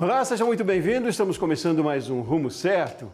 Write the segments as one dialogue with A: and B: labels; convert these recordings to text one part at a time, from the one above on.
A: Olá, seja muito bem-vindo. Estamos começando mais um Rumo Certo.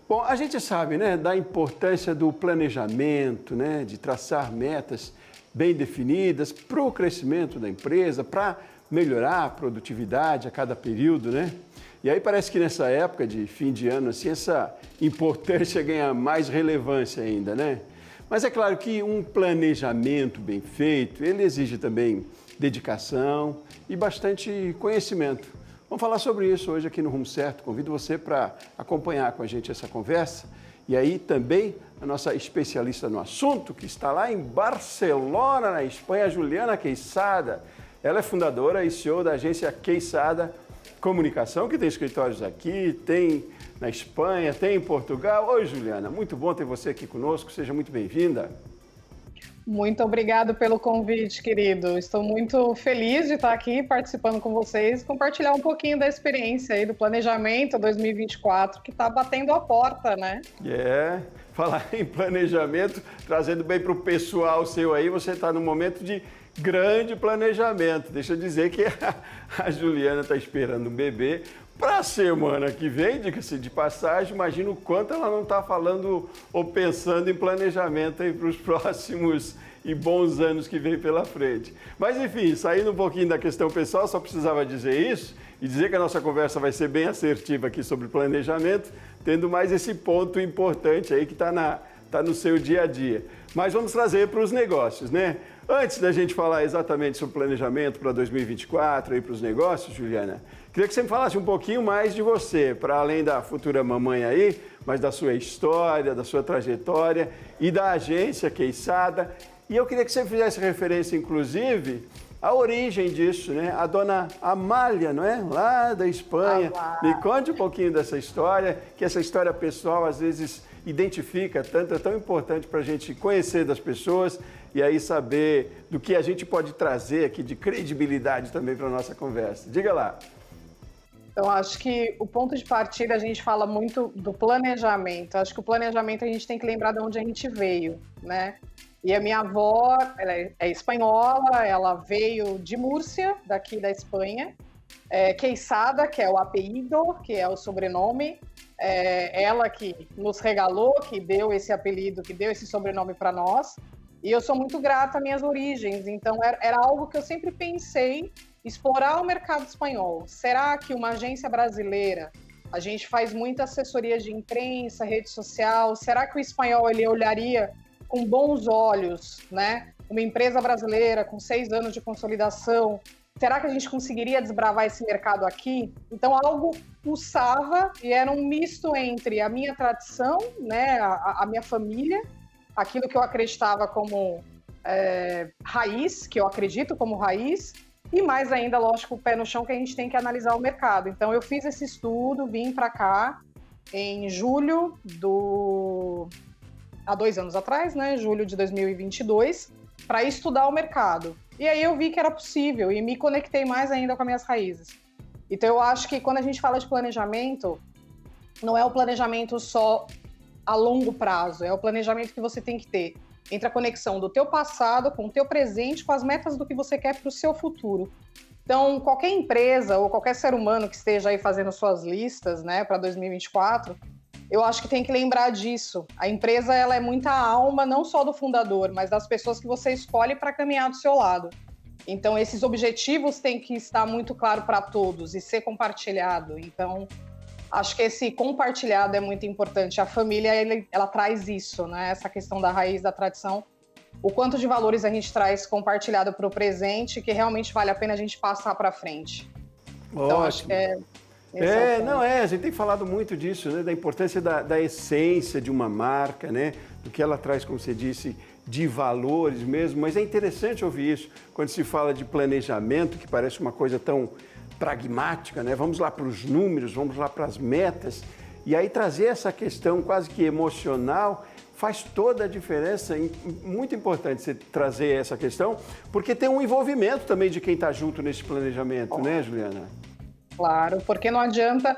A: Bom, a gente sabe, né, da importância do planejamento, né, de traçar metas bem definidas para o crescimento da empresa, para melhorar a produtividade a cada período, né? E aí parece que nessa época de fim de ano, assim, essa importância ganha mais relevância ainda, né? Mas é claro que um planejamento bem feito, ele exige também dedicação e bastante conhecimento. Vamos falar sobre isso hoje aqui no Rumo Certo. Convido você para acompanhar com a gente essa conversa. E aí também a nossa especialista no assunto, que está lá em Barcelona, na Espanha, Juliana Queixada. Ela é fundadora e CEO da agência Queixada Comunicação, que tem escritórios aqui, tem na Espanha, tem em Portugal. Oi, Juliana, muito bom ter você aqui conosco. Seja muito bem-vinda.
B: Muito obrigado pelo convite, querido. Estou muito feliz de estar aqui participando com vocês, compartilhar um pouquinho da experiência aí do planejamento 2024, que está batendo a porta, né?
A: Falar em planejamento, trazendo bem para o pessoal seu aí, você está num momento de grande planejamento. Deixa eu dizer que a Juliana está esperando um bebê para a semana que vem, diga-se de passagem. Imagina o quanto ela não está falando ou pensando em planejamento aí para os próximos e bons anos que vem pela frente. Mas enfim, saindo um pouquinho da questão pessoal, só precisava dizer isso e dizer que a nossa conversa vai ser bem assertiva aqui sobre planejamento, tendo mais esse ponto importante aí que está no seu dia a dia. Mas vamos trazer para os negócios, né? Antes da gente falar exatamente sobre planejamento para 2024 e para os negócios, Juliana, queria que você me falasse um pouquinho mais de você, para além da futura mamãe aí, mas da sua história, da sua trajetória e da agência Queixada. E eu queria que você fizesse referência, inclusive, à origem disso, né? A dona Amália, não é? Lá da Espanha. Me conte um pouquinho dessa história, que essa história pessoal às vezes identifica tanto, é tão importante para a gente conhecer das pessoas e aí saber do que a gente pode trazer aqui de credibilidade também para a nossa conversa. Diga lá.
B: Então, acho que o ponto de partida, a gente fala muito do planejamento. Acho que o planejamento a gente tem que lembrar de onde a gente veio, né? E a minha avó, ela é espanhola, ela veio de Múrcia, daqui da Espanha. Queixada, que é o apelido, que é o sobrenome. Ela que nos regalou, que deu esse apelido, que deu esse sobrenome para nós. E eu sou muito grata às minhas origens. Então, era algo que eu sempre pensei, explorar o mercado espanhol. Será que uma agência brasileira, a gente faz muita assessoria de imprensa, rede social, será que o espanhol ele olharia com bons olhos, né? Uma empresa brasileira com 6 anos de consolidação, será que a gente conseguiria desbravar esse mercado aqui? Então, algo pulsava e era um misto entre a minha tradição, né, a minha família, aquilo que eu acreditava como raiz, que eu acredito como raiz, e mais ainda, lógico, o pé no chão que a gente tem que analisar o mercado. Então, eu fiz esse estudo, vim para cá em julho há 2 anos atrás, né, julho de 2022, para estudar o mercado. E aí eu vi que era possível e me conectei mais ainda com as minhas raízes. Então, eu acho que quando a gente fala de planejamento, não é o planejamento só a longo prazo, é o planejamento que você tem que ter entre a conexão do teu passado com o teu presente, com as metas do que você quer para o seu futuro. Então, qualquer empresa ou qualquer ser humano que esteja aí fazendo suas listas, né, para 2024, eu acho que tem que lembrar disso. A empresa, ela é muita alma, não só do fundador, mas das pessoas que você escolhe para caminhar do seu lado. Então, esses objetivos têm que estar muito claro para todos e ser compartilhado. Então, acho que esse compartilhado é muito importante. A família, ela traz isso, né? Essa questão da raiz, da tradição. O quanto de valores a gente traz compartilhado para o presente, que realmente vale a pena a gente passar para frente. Então, acho que
A: a gente tem falado muito disso, né, da importância da essência de uma marca, né, do que ela traz, como você disse, de valores mesmo, mas é interessante ouvir isso quando se fala de planejamento, que parece uma coisa tão pragmática, né, vamos lá para os números, vamos lá para as metas, e aí trazer essa questão quase que emocional faz toda a diferença, muito importante você trazer essa questão, porque tem um envolvimento também de quem está junto nesse planejamento, né, Juliana?
B: Claro, porque não adianta,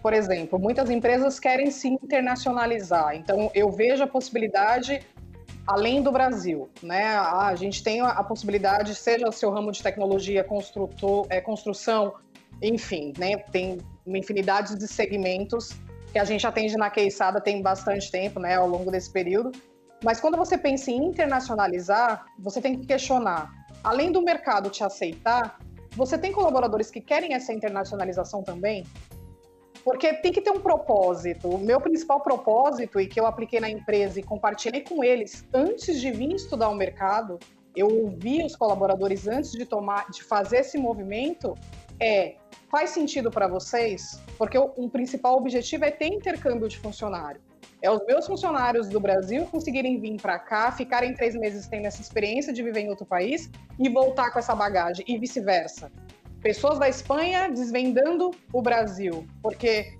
B: por exemplo, muitas empresas querem se internacionalizar, então eu vejo a possibilidade além do Brasil, né? A gente tem a possibilidade, seja o seu ramo de tecnologia, construção, enfim, né, tem uma infinidade de segmentos que a gente atende na Queissada tem bastante tempo, né, ao longo desse período. Mas quando você pensa em internacionalizar, você tem que questionar. Além do mercado te aceitar, você tem colaboradores que querem essa internacionalização também? Porque tem que ter um propósito. O meu principal propósito, e que eu apliquei na empresa e compartilhei com eles antes de vir estudar o mercado, eu ouvi os colaboradores antes de fazer esse movimento, faz sentido para vocês? Porque um principal objetivo é ter intercâmbio de funcionário. É os meus funcionários do Brasil conseguirem vir para cá, ficarem 3 meses tendo essa experiência de viver em outro país e voltar com essa bagagem, e vice-versa. Pessoas da Espanha desvendando o Brasil, porque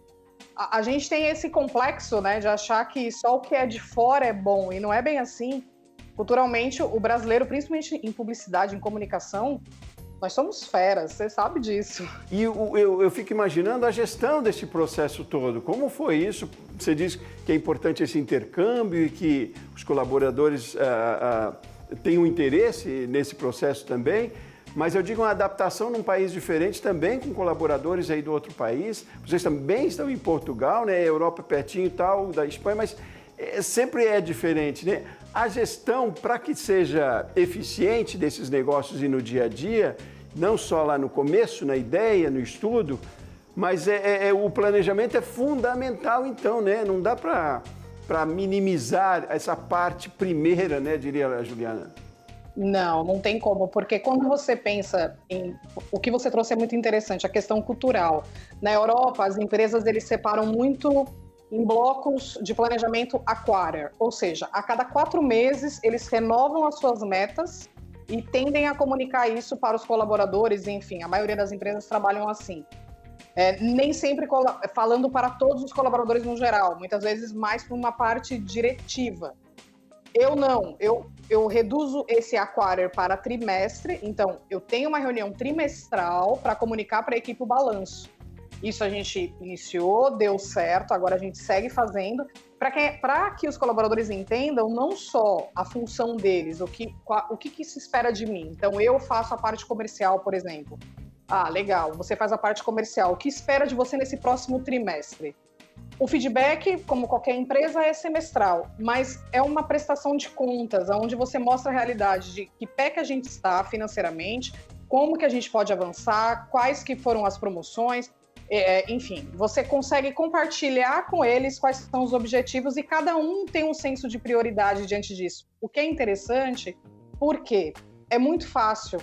B: a gente tem esse complexo, né, de achar que só o que é de fora é bom, e não é bem assim. Culturalmente, o brasileiro, principalmente em publicidade, em comunicação, nós somos feras, você sabe disso.
A: E eu fico imaginando a gestão desse processo todo. Como foi isso? Você diz que é importante esse intercâmbio e que os colaboradores têm um interesse nesse processo também, mas eu digo uma adaptação num país diferente também, com colaboradores aí do outro país. Vocês também estão em Portugal, né? Europa pertinho e tal, da Espanha, mas sempre é diferente, né? A gestão, para que seja eficiente desses negócios e no dia a dia, não só lá no começo, na ideia, no estudo, mas o planejamento é fundamental, então, né? Não dá para minimizar essa parte primeira, né, diria a Juliana.
B: Não tem como, porque quando você pensa em... O que você trouxe é muito interessante, a questão cultural. Na Europa, as empresas eles separam muito em blocos de planejamento a quarter, ou seja, a cada 4 meses eles renovam as suas metas e tendem a comunicar isso para os colaboradores, enfim, a maioria das empresas trabalham assim. Nem sempre falando para todos os colaboradores no geral, muitas vezes mais por uma parte diretiva. Eu não, eu reduzo esse a quarter para trimestre, então eu tenho uma reunião trimestral para comunicar para a equipe o balanço. Isso a gente iniciou, deu certo, agora a gente segue fazendo, para que os colaboradores entendam não só a função deles, o que se espera de mim. Então, eu faço a parte comercial, por exemplo. Ah, legal, você faz a parte comercial. O que espera de você nesse próximo trimestre? O feedback, como qualquer empresa, é semestral, mas é uma prestação de contas, onde você mostra a realidade de que pé que a gente está financeiramente, como que a gente pode avançar, quais que foram as promoções, enfim, você consegue compartilhar com eles quais são os objetivos e cada um tem um senso de prioridade diante disso. O que é interessante, porque é muito fácil,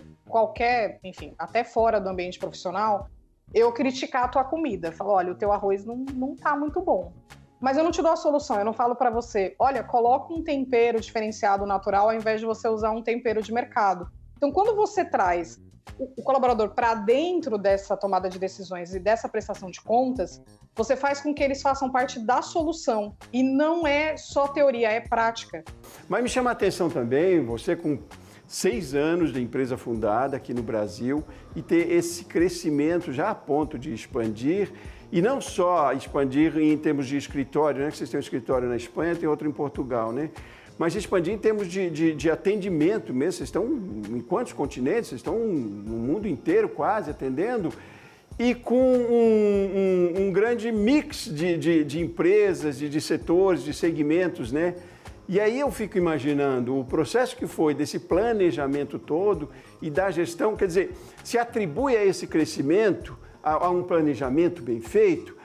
B: enfim, até fora do ambiente profissional, eu criticar a tua comida. Falo, olha, o teu arroz não tá muito bom. Mas eu não te dou a solução, eu não falo para você, olha, coloca um tempero diferenciado natural ao invés de você usar um tempero de mercado. Então, quando você traz o colaborador para dentro dessa tomada de decisões e dessa prestação de contas, você faz com que eles façam parte da solução. E não é só teoria, é prática.
A: Mas me chama a atenção também, você com 6 anos de empresa fundada aqui no Brasil e ter esse crescimento já a ponto de expandir, e não só expandir em termos de escritório, né? Que vocês têm um escritório na Espanha, tem outro em Portugal, né? Mas expandir em termos de atendimento mesmo. Vocês estão em quantos continentes? Vocês estão no mundo inteiro quase atendendo, e com um grande mix de empresas, de setores, de segmentos, né? E aí eu fico imaginando o processo que foi desse planejamento todo e da gestão, quer dizer, se atribui a esse crescimento, a um planejamento bem feito,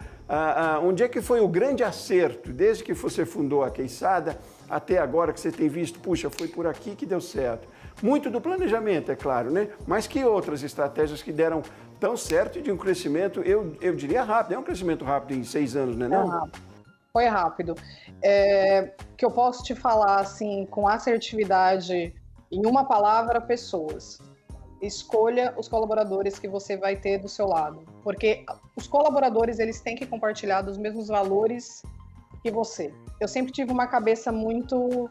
A: onde é que foi o grande acerto, desde que você fundou a Queissada até agora, que você tem visto, puxa, foi por aqui que deu certo. Muito do planejamento, é claro, né? Mas que outras estratégias que deram tão certo e de um crescimento, eu diria rápido, é um crescimento rápido em 6 anos, né? Não?
B: Foi rápido. Que eu posso te falar, assim, com assertividade, em uma palavra, pessoas. Escolha os colaboradores que você vai ter do seu lado. Porque os colaboradores, eles têm que compartilhar dos mesmos valores que você. Eu sempre tive uma cabeça muito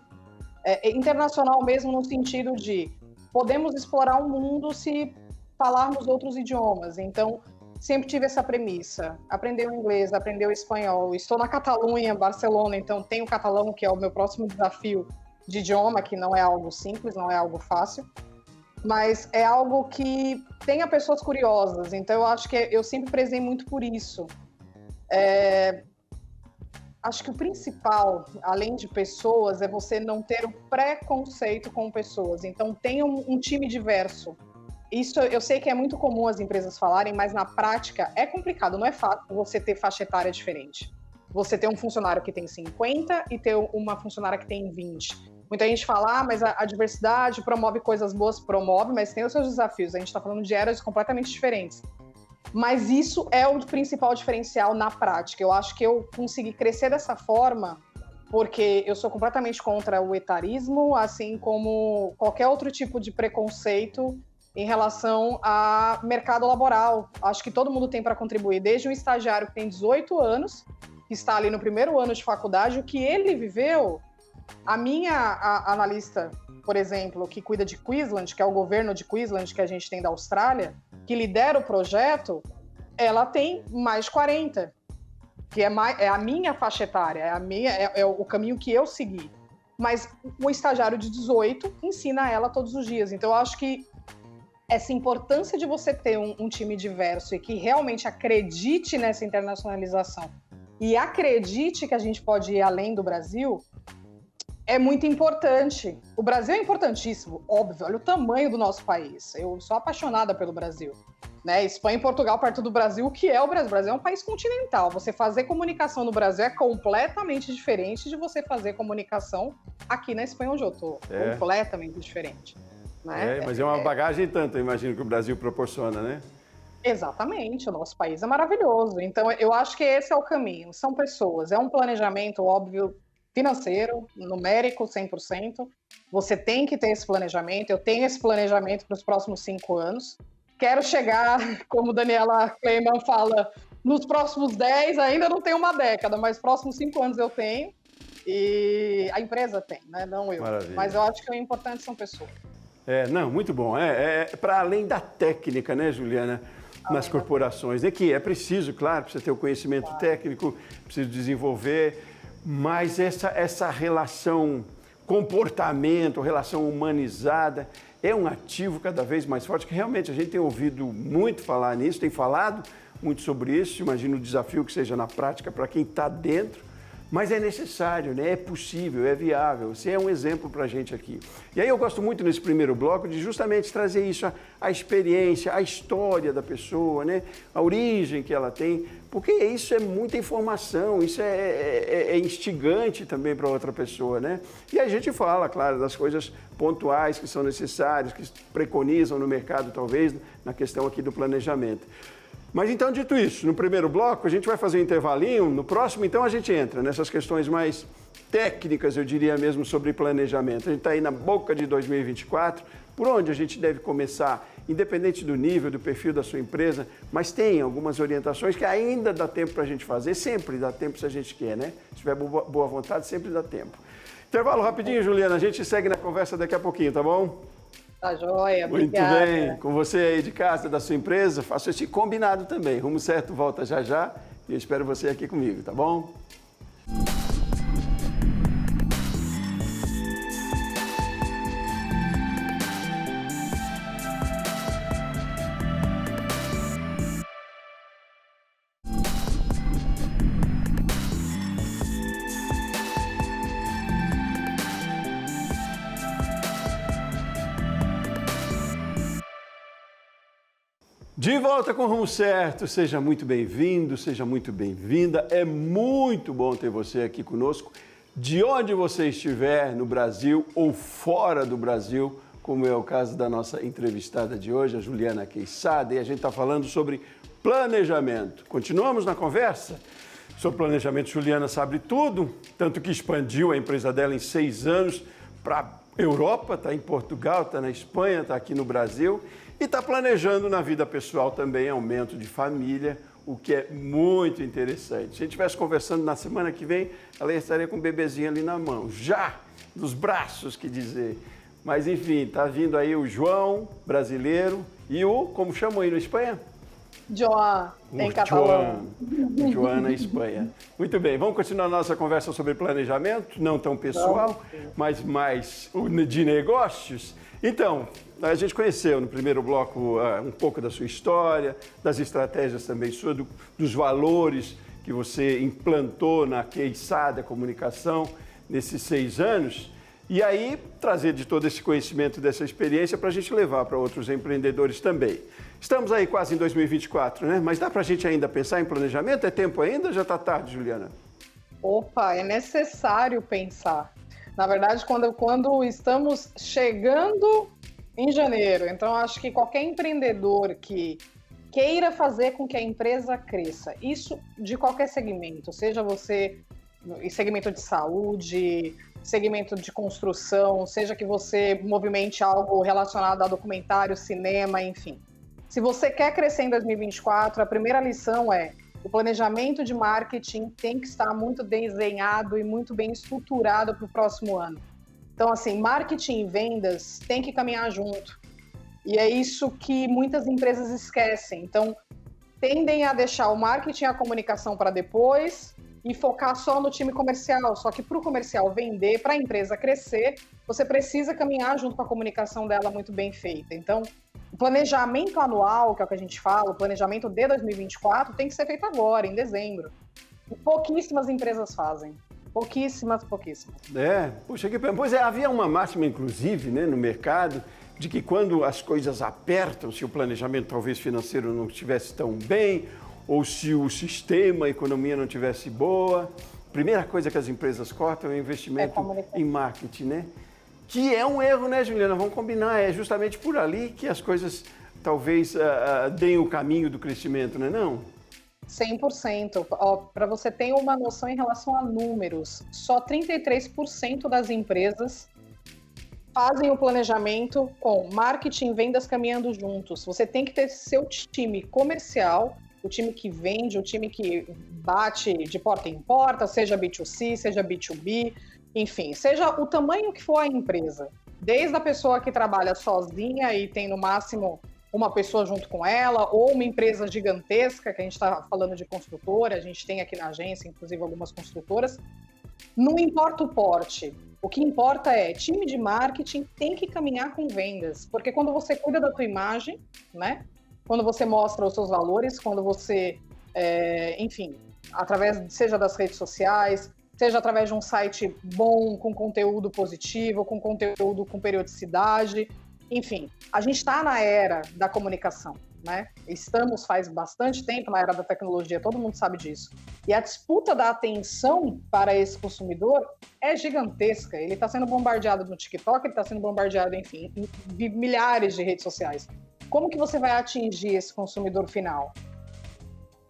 B: internacional mesmo, no sentido de podemos explorar o mundo se falarmos outros idiomas. Então, sempre tive essa premissa. Aprender o inglês, aprender o espanhol. Estou na Catalunha, Barcelona, então tenho o catalão, que é o meu próximo desafio de idioma, que não é algo simples, não é algo fácil. mas é algo que tenha pessoas curiosas. Então, eu acho que eu sempre prezei muito por isso. Acho que o principal, além de pessoas, é você não ter o preconceito com pessoas. Então, tenha um time diverso. Isso eu sei que é muito comum as empresas falarem, mas na prática é complicado. Não é fácil você ter faixa etária diferente. Você ter um funcionário que tem 50 e ter uma funcionária que tem 20. Muita gente fala, mas a diversidade promove coisas boas, promove, mas tem os seus desafios. A gente está falando de eras completamente diferentes. Mas isso é o principal diferencial na prática. Eu acho que eu consegui crescer dessa forma porque eu sou completamente contra o etarismo, assim como qualquer outro tipo de preconceito em relação a mercado laboral. Acho que todo mundo tem para contribuir, desde um estagiário que tem 18 anos, que está ali no primeiro ano de faculdade, o que ele viveu. A minha analista, por exemplo, que cuida de Queensland, que é o governo de Queensland que a gente tem da Austrália, que lidera o projeto, ela tem mais de 40, que é a minha faixa etária, é o caminho que eu segui. Mas o estagiário de 18 ensina ela todos os dias. Então, eu acho que essa importância de você ter um time diverso e que realmente acredite nessa internacionalização e acredite que a gente pode ir além do Brasil é muito importante. O Brasil é importantíssimo, óbvio. Olha o tamanho do nosso país. Eu sou apaixonada pelo Brasil. Né? Espanha e Portugal perto do Brasil, o que é o Brasil? O Brasil é um país continental. Você fazer comunicação no Brasil é completamente diferente de você fazer comunicação aqui na Espanha, onde eu estou. Completamente diferente. Né?
A: Mas é uma bagagem tanto, eu imagino, que o Brasil proporciona, né?
B: Exatamente, o nosso país é maravilhoso. Então, eu acho que esse é o caminho. São pessoas, é um planejamento, óbvio, financeiro, numérico, 100%. Você tem que ter esse planejamento. Eu tenho esse planejamento para os próximos 5 anos. Quero chegar, como Daniela Kleiman fala, nos próximos 10, ainda não tenho uma década, mas próximos 5 anos eu tenho. E a empresa tem, né? Não eu.
A: Maravilha.
B: Mas eu acho que o importante são pessoas.
A: Muito bom. Para além da técnica, né, Juliana, nas corporações. É que é preciso, claro, precisa ter o conhecimento técnico, precisa desenvolver, mas essa relação comportamento, relação humanizada, é um ativo cada vez mais forte, que realmente a gente tem ouvido muito falar nisso, tem falado muito sobre isso, imagino o desafio que seja na prática para quem está dentro, mas é necessário, né? É possível, é viável, você é um exemplo para a gente aqui. E aí eu gosto muito nesse primeiro bloco de justamente trazer isso, a experiência, a história da pessoa, né? A origem que ela tem, porque isso é muita informação, isso é instigante também para outra pessoa, né? E a gente fala, claro, das coisas pontuais que são necessárias, que preconizam no mercado, talvez, na questão aqui do planejamento. Mas então, dito isso, no primeiro bloco a gente vai fazer um intervalinho, no próximo então a gente entra nessas questões mais técnicas, eu diria mesmo, sobre planejamento. A gente está aí na boca de 2024, por onde a gente deve começar, independente do nível, do perfil da sua empresa, mas tem algumas orientações que ainda dá tempo para a gente fazer, sempre dá tempo se a gente quer, né? Se tiver boa vontade, sempre dá tempo. Intervalo rapidinho, Juliana, a gente segue na conversa daqui a pouquinho, tá bom?
B: Tá joia, obrigada.
A: Muito bem, com você aí de casa, da sua empresa, faço esse combinado também. Rumo Certo volta já já e eu espero você aqui comigo, tá bom? De volta com o Rumo Certo, seja muito bem-vindo, seja muito bem-vinda. É muito bom ter você aqui conosco, de onde você estiver, no Brasil ou fora do Brasil, como é o caso da nossa entrevistada de hoje, a Juliana Queixada, e a gente está falando sobre planejamento. Continuamos na conversa? Sobre planejamento, Juliana sabe tudo, tanto que expandiu a empresa dela em 6 anos para a Europa, está em Portugal, está na Espanha, está aqui no Brasil. E está planejando na vida pessoal também aumento de família, o que é muito interessante. Se a gente estivesse conversando na semana que vem, ela estaria com o bebezinho ali na mão, já nos braços, que dizer. Mas enfim, está vindo aí o João, brasileiro, e o, como chamam aí na Espanha?
B: Joan, em catalão.
A: Joan na Espanha. Muito bem, vamos continuar a nossa conversa sobre planejamento, não tão pessoal, mas mais de negócios. Então, a gente conheceu no primeiro bloco um pouco da sua história, das estratégias também suas, dos valores que você implantou na Queissada Comunicação nesses 6 anos. E aí, trazer de todo esse conhecimento, dessa experiência, para a gente levar para outros empreendedores também. Estamos aí quase em 2024, né? Mas dá para a gente ainda pensar em planejamento? É tempo ainda ou já está tarde, Juliana?
B: Opa, é necessário pensar. Na verdade, quando estamos chegando em janeiro, então acho que qualquer empreendedor que queira fazer com que a empresa cresça, isso de qualquer segmento, seja você em segmento de saúde, segmento de construção, seja que você movimente algo relacionado a documentário, cinema, enfim. Se você quer crescer em 2024, a primeira lição é: o planejamento de marketing tem que estar muito desenhado e muito bem estruturado para o próximo ano. Então, assim, marketing e vendas tem que caminhar junto. E é isso que muitas empresas esquecem. Então, tendem a deixar o marketing e a comunicação para depois e focar só no time comercial. Só que para o comercial vender, para a empresa crescer, você precisa caminhar junto com a comunicação dela muito bem feita. Então, o planejamento anual, que é o que a gente fala, o planejamento de 2024, tem que ser feito agora, em dezembro. E pouquíssimas empresas fazem. Pouquíssimas.
A: Puxa, pois é, havia uma máxima, inclusive, né, no mercado, de que quando as coisas apertam, se o planejamento talvez financeiro não estivesse tão bem, ou se o sistema, a economia não estivesse boa, a primeira coisa que as empresas cortam é o investimento em marketing, né? Que é um erro, né, Juliana? Vamos combinar, é justamente por ali que as coisas talvez deem o caminho do crescimento, não é não?
B: 100%. Para você ter uma noção em relação a números, só 33% das empresas fazem o planejamento com marketing e vendas caminhando juntos. Você tem que ter seu time comercial, o time que vende, o time que bate de porta em porta, seja B2C, seja B2B, enfim, seja o tamanho que for a empresa. Desde a pessoa que trabalha sozinha e tem no máximo uma pessoa junto com ela, ou uma empresa gigantesca, que a gente está falando de construtora, a gente tem aqui na agência, inclusive, algumas construtoras. Não importa o porte. O que importa é, time de marketing tem que caminhar com vendas, porque quando você cuida da tua imagem, né? Quando você mostra os seus valores, quando você, enfim, através, seja das redes sociais, seja através de um site bom, com conteúdo positivo, com conteúdo com periodicidade, enfim, a gente está na era da comunicação, né? Estamos faz bastante tempo na era da tecnologia, todo mundo sabe disso. E a disputa da atenção para esse consumidor é gigantesca. Ele está sendo bombardeado no TikTok, ele está sendo bombardeado, enfim, em milhares de redes sociais. Como que você vai atingir esse consumidor final?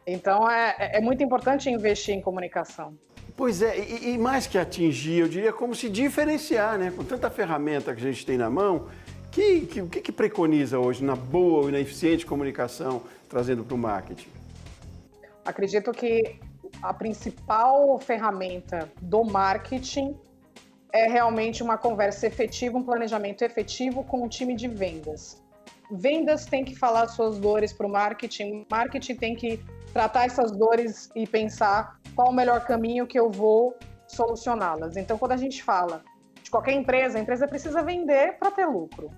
B: Então, é muito importante investir em comunicação.
A: Pois é, e mais que atingir, eu diria como se diferenciar, né? Com tanta ferramenta que a gente tem na mão, o que preconiza hoje na boa e na eficiente comunicação, trazendo para o marketing?
B: Acredito que a principal ferramenta do marketing é realmente uma conversa efetiva, um planejamento efetivo com o time de vendas. Vendas tem que falar suas dores para o marketing tem que tratar essas dores e pensar qual o melhor caminho que eu vou solucioná-las. Então, quando a gente fala de qualquer empresa, a empresa precisa vender para ter lucro,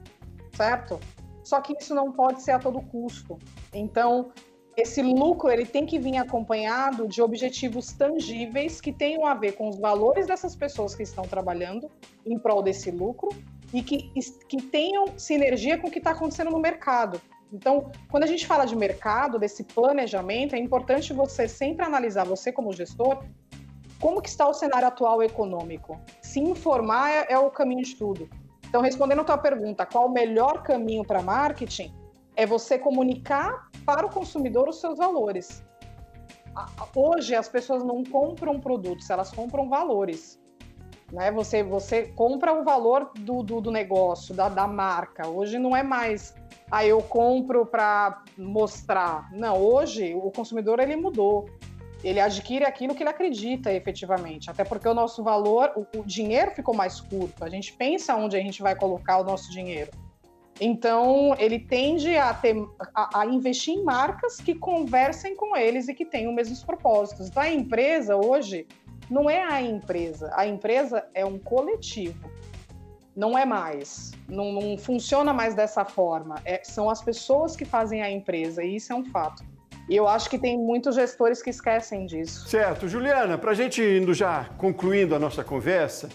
B: certo? Só que isso não pode ser a todo custo. Então, esse lucro ele tem que vir acompanhado de objetivos tangíveis que tenham a ver com os valores dessas pessoas que estão trabalhando em prol desse lucro e que tenham sinergia com o que está acontecendo no mercado. Então, quando a gente fala de mercado, desse planejamento, é importante você sempre analisar, você como gestor, como que está o cenário atual econômico. Se informar é o caminho de tudo. Então, respondendo a tua pergunta, qual o melhor caminho para marketing? É você comunicar para o consumidor os seus valores. Hoje, as pessoas não compram produtos, elas compram valores. Né? Você compra o valor do negócio, da marca. Hoje não é mais, eu compro para mostrar. Não, hoje o consumidor ele mudou. Ele adquire aquilo que ele acredita efetivamente. Até porque o nosso valor, o dinheiro ficou mais curto. A gente pensa onde a gente vai colocar o nosso dinheiro. Então, ele tende a investir em marcas que conversem com eles e que tenham os mesmos propósitos. Então, a empresa hoje não é a empresa é um coletivo, não é mais, não funciona mais dessa forma, são as pessoas que fazem a empresa, e isso é um fato. E eu acho que tem muitos gestores que esquecem disso.
A: Certo. Juliana, para a gente indo já concluindo a nossa conversa,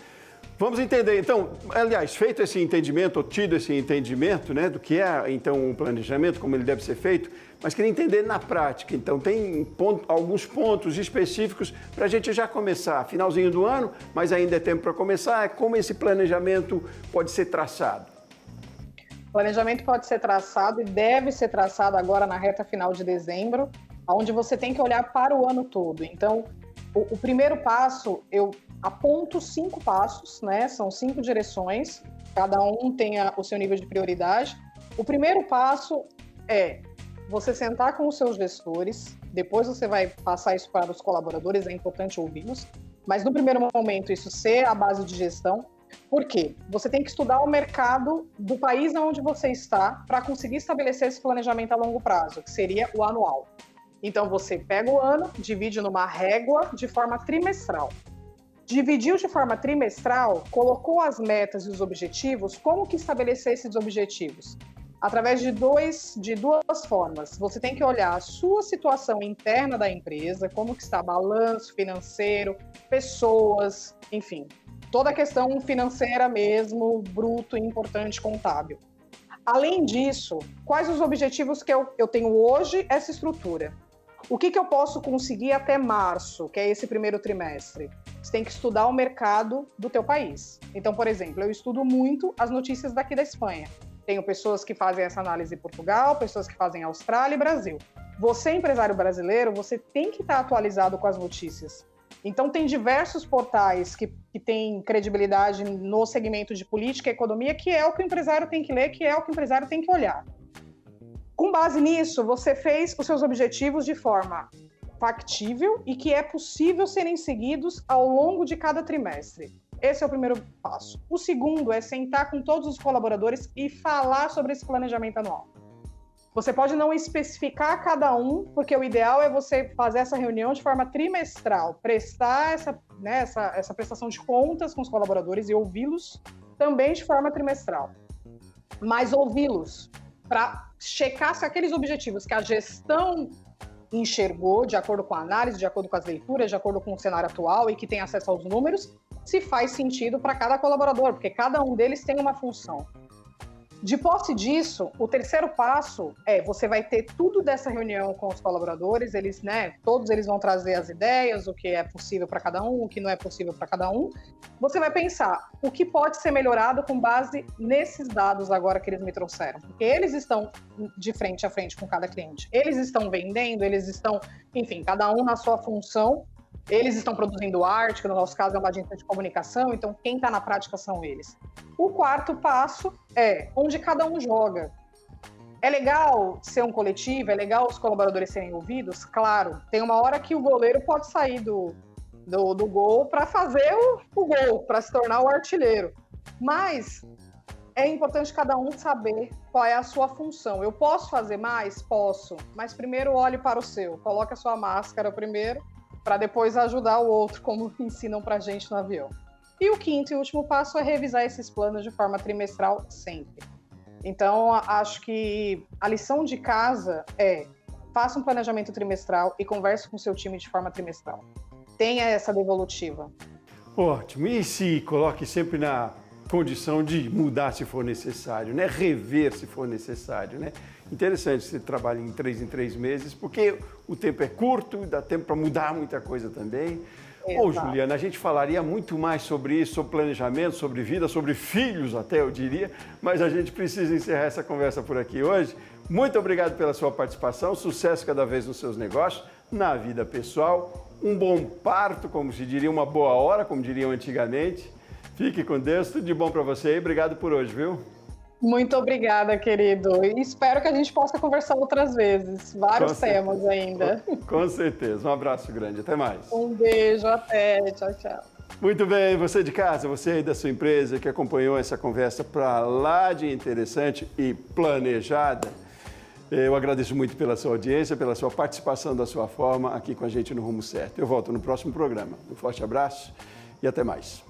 A: vamos entender, então, aliás, feito esse entendimento, ou tido esse entendimento, né, do que é, então, um planejamento, como ele deve ser feito, mas queria entender na prática. Então, tem alguns pontos específicos para a gente já começar, finalzinho do ano, mas ainda é tempo para começar, como esse planejamento pode ser traçado?
B: O planejamento pode ser traçado e deve ser traçado agora na reta final de dezembro, onde você tem que olhar para o ano todo. Então, o primeiro passo, eu aponto 5 passos, né? São 5 direções, cada um tem o seu nível de prioridade. O primeiro passo é você sentar com os seus gestores, depois você vai passar isso para os colaboradores, é importante ouvi-los, mas no primeiro momento isso ser a base de gestão. Por quê? Você tem que estudar o mercado do país onde você está para conseguir estabelecer esse planejamento a longo prazo, que seria o anual. Então você pega o ano, divide numa régua de forma trimestral. Dividiu de forma trimestral, colocou as metas e os objetivos, como que estabelecer esses objetivos? Através de duas formas. Você tem que olhar a sua situação interna da empresa, como que está balanço financeiro, pessoas, enfim, toda a questão financeira mesmo, bruto, importante, contábil. Além disso, quais os objetivos que eu tenho hoje, essa estrutura? O que eu posso conseguir até março, que é esse primeiro trimestre? Você tem que estudar o mercado do teu país. Então, por exemplo, eu estudo muito as notícias daqui da Espanha. Tenho pessoas que fazem essa análise em Portugal, pessoas que fazem Austrália e Brasil. Você, empresário brasileiro, você tem que estar atualizado com as notícias. Então, tem diversos portais que têm credibilidade no segmento de política e economia, que é o que o empresário tem que ler, que é o que o empresário tem que olhar. Com base nisso, você fez os seus objetivos de forma factível e que é possível serem seguidos ao longo de cada trimestre. Esse é o primeiro passo. O segundo é sentar com todos os colaboradores e falar sobre esse planejamento anual. Você pode não especificar cada um, porque o ideal é você fazer essa reunião de forma trimestral, prestar essa prestação de contas com os colaboradores e ouvi-los também de forma trimestral. Mas ouvi-los para checar se aqueles objetivos que a gestão enxergou, de acordo com a análise, de acordo com as leituras, de acordo com o cenário atual e que tem acesso aos números, se faz sentido para cada colaborador, porque cada um deles tem uma função. De posse disso, o terceiro passo é, você vai ter tudo dessa reunião com os colaboradores, eles, todos eles vão trazer as ideias, o que é possível para cada um, o que não é possível para cada um. Você vai pensar o que pode ser melhorado com base nesses dados agora que eles me trouxeram. Porque eles estão de frente a frente com cada cliente. Eles estão vendendo, eles estão, enfim, cada um na sua função. Eles estão produzindo arte, que no nosso caso é uma agência de comunicação, então quem está na prática são eles. O quarto passo é onde cada um joga. É legal ser um coletivo, é legal os colaboradores serem ouvidos? Claro, tem uma hora que o goleiro pode sair do gol para fazer o gol, para se tornar o artilheiro. Mas é importante cada um saber qual é a sua função. Eu posso fazer mais? Posso, mas primeiro olhe para o seu, coloque a sua máscara primeiro, para depois ajudar o outro, como ensinam para a gente no avião. E o quinto e último passo é revisar esses planos de forma trimestral sempre. Então, acho que a lição de casa é faça um planejamento trimestral e converse com o seu time de forma trimestral. Tenha essa devolutiva.
A: Ótimo. E se coloque sempre na condição de mudar se for necessário, né? Rever se for necessário, né? Interessante você trabalhar em 3 meses, porque o tempo é curto, dá tempo para mudar muita coisa também. Ô, Juliana, a gente falaria muito mais sobre isso, sobre planejamento, sobre vida, sobre filhos até, eu diria, mas a gente precisa encerrar essa conversa por aqui hoje. Muito obrigado pela sua participação, sucesso cada vez nos seus negócios, na vida pessoal, um bom parto, como se diria, uma boa hora, como diriam antigamente. Fique com Deus, tudo de bom para você e obrigado por hoje, viu?
B: Muito obrigada, querido. E espero que a gente possa conversar outras vezes. Vários temas ainda.
A: Com certeza. Um abraço grande. Até mais.
B: Um beijo. Até. Tchau, tchau.
A: Muito bem, você de casa, você aí da sua empresa que acompanhou essa conversa para lá de interessante e planejada, eu agradeço muito pela sua audiência, pela sua participação da sua forma aqui com a gente no Rumo Certo. Eu volto no próximo programa. Um forte abraço e até mais.